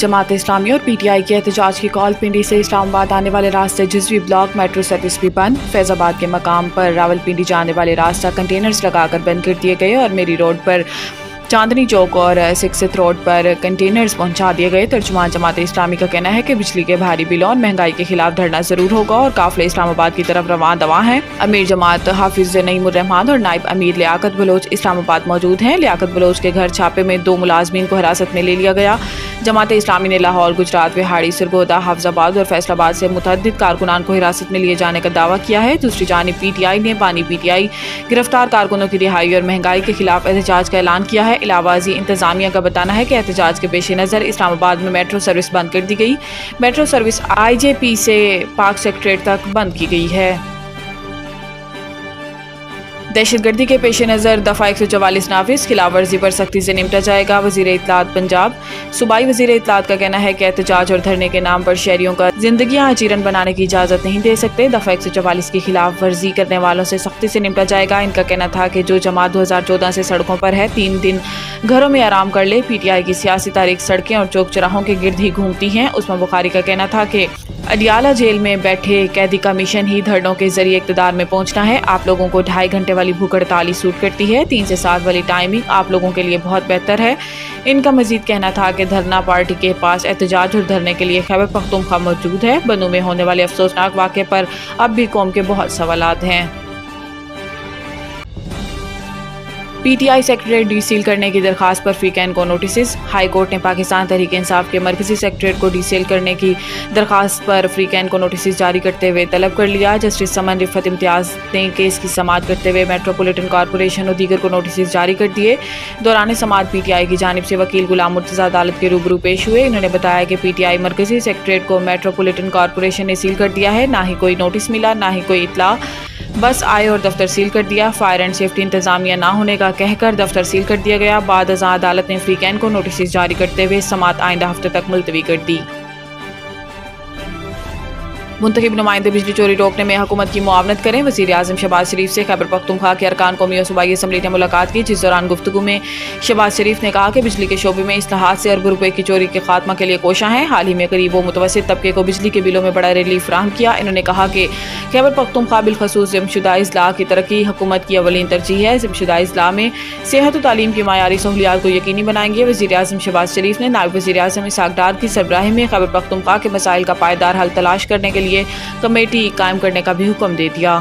जमात इस्लामी और पीटीआई के एहतजाज की कॉल। पिंडी से इस्लामाबाद आने वाले रास्ते जजवी ब्लॉक मेट्रो सर्विस भी बंद। फैजाबाद के मकाम पर रावलपिंडी जाने वाले रास्ता कंटेनर्स लगाकर बंद कर दिए गए और मेरी रोड पर चांदनी चौक और सिक्सथ रोड पर कंटेनर्स पहुंचा दिए गए। तर्जुमान जमात इस्लामी का कहना है कि बिजली के भारी बिलों और महंगाई के खिलाफ धरना जरूर होगा और काफिले इस्लामाबाद की तरफ रवां दवा है। अमीर जमात हाफिज नईमुर रहमान और नायब अमीर लियाकत बलोच इस्लामाबाद मौजूद हैं। लियाकत बलोच के घर छापे में 2 मुलाजमीन को हिरासत में ले लिया गया। जमात इस्लामी ने लाहौर, गुजरात, बिहाड़ी, सरगोदा, हाफिजाबाद और फैसलाबाद से मुतअद्दिद कारकुनान को हिरासत में लिए जाने का दावा किया है। दूसरी जानिब पीटीआई ने बानी पीटीआई गिरफ्तार कारकुनों की रिहाई और महंगाई के खिलाफ एहतजाज का ऐलान किया है। इलाहाबादी इंतजामिया का बताना है कि एहतजाज के पेश नज़र इस्लामाबाद में मेट्रो सर्विस बंद कर दी गई। मेट्रो सर्विस IJP से पाक सेक्रेटरीट तक बंद की गई है। दहशतगर्दी के पेश नज़र दफ़ा 144 नाफिज, खिलाफ वर्जी पर सख्ती से निपटा जाएगा। वज़ीर इत्तलात पंजाब सूबाई वज़ीर इत्तलात का कहना है कि एहतजाज और धरने के नाम पर शहरियों का जिंदगियां अजीरन बनाने की इजाज़त नहीं दे सकते। दफ़ा 144 की खिलाफ वर्जी करने वालों से सख्ती से निपटा जाएगा। इनका कहना था कि जो जमात 2014 से सड़कों पर है 3 दिन घरों में आराम कर ले। PTI की सियासी तारीख सड़कें और चौक चौराहों के गिर्द ही घूमती हैं। उस्मान बुखारी का कहना था कि अडियाला जेल में बैठे कैदी का मिशन ही धरनों के जरिए इक़्तिदार में पहुंचना है। आप लोगों को 2.5 घंटे वाली भूख हड़ताल सूट करती है। 3 से 7 वाली टाइमिंग आप लोगों के लिए बहुत बेहतर है। इनका मजीद कहना था कि धरना पार्टी के पास एहतजाज और धरने के लिए खैबर पख्तूनख्वा मौजूद है। बनू में होने वाले अफसोसनाक वाक़े पर अब भी कौम के बहुत सवालात हैं। PTI सेक्रेटरीट डीसील करने की दरखास्त पर फ्रीकैन को नोटिस। हाई कोर्ट ने पाकिस्तान तहरीक इंसाफ के मरकजी सेक्रेटरीट को डीसील करने की दरखास्त पर फ्रीकैन को नोटिस जारी करते हुए तलब कर लिया। जस्टिस समन रिफत इम्तियाज ने केस की समाअत करते हुए मेट्रोपॉलिटन कॉरपोरेशन और दीगर को नोटिस जारी कर दिए। दौरान समाअत PTI की जानिब से वकील गुलाम मुर्तज़ा अदालत के रूबरू पेश हुए। इन्होंने बताया कि PTI मरकजी सेक्रेटरीट को मेट्रोपॉलिटन कॉरपोरेशन ने सील कर दिया है। ना ही कोई नोटिस मिला, ना ही कोई इतला, बस आए और दफ्तर सील कर दिया। फायर एंड सेफ्टी इंतजामिया ना होने का कहकर दफ्तर सील कर दिया गया। बाद अज़ां अदालत ने फ्रीकैन को नोटिस जारी करते हुए समाअत आइंदा हफ्ते तक मुलतवी कर दी। मुंतखब नुमाइंदे बिजली चोरी रोकने में हुकूमत की मुआवनत करें। वज़ीर आज़म शहबाज शरीफ से खैबर पख्तूनख्वा के अरकान कौमी और सूबाई असम्बली ने मुलाकात की, जिस दौरान गुफ्तगू में शहबाज शरीफ ने कहा कि बिजली के शोबे में इस्लाहात से अरबों रुपए की चोरी के खात्मा के लिए कोशां हैं। हाल ही में गरीब व मुतवस्सित तबके को बिजली के बिलों में बड़ा रिलीफ फराहम किया। इन्होंने कहा कि खैबर पख्तूनख्वा बिलखसूस ज़िम्मेदार इस्लाह की तरक्की हुकूमत की अवलीन तरजीह है। ज़िम्मेदार इस्लाह में सेहत और तालीम की मायारी सहूलियात को यकीनी बनाएंगे। वज़ीर आज़म शहबाज शरीफ ने नायब वज़ीर आज़म इसहाक डार की सरबराही में खैबर पख्तूनख्वा के मसाइल का पायदार हल तलाश करने के लिए कमेटी कायम करने का भी हुक्म दे दिया।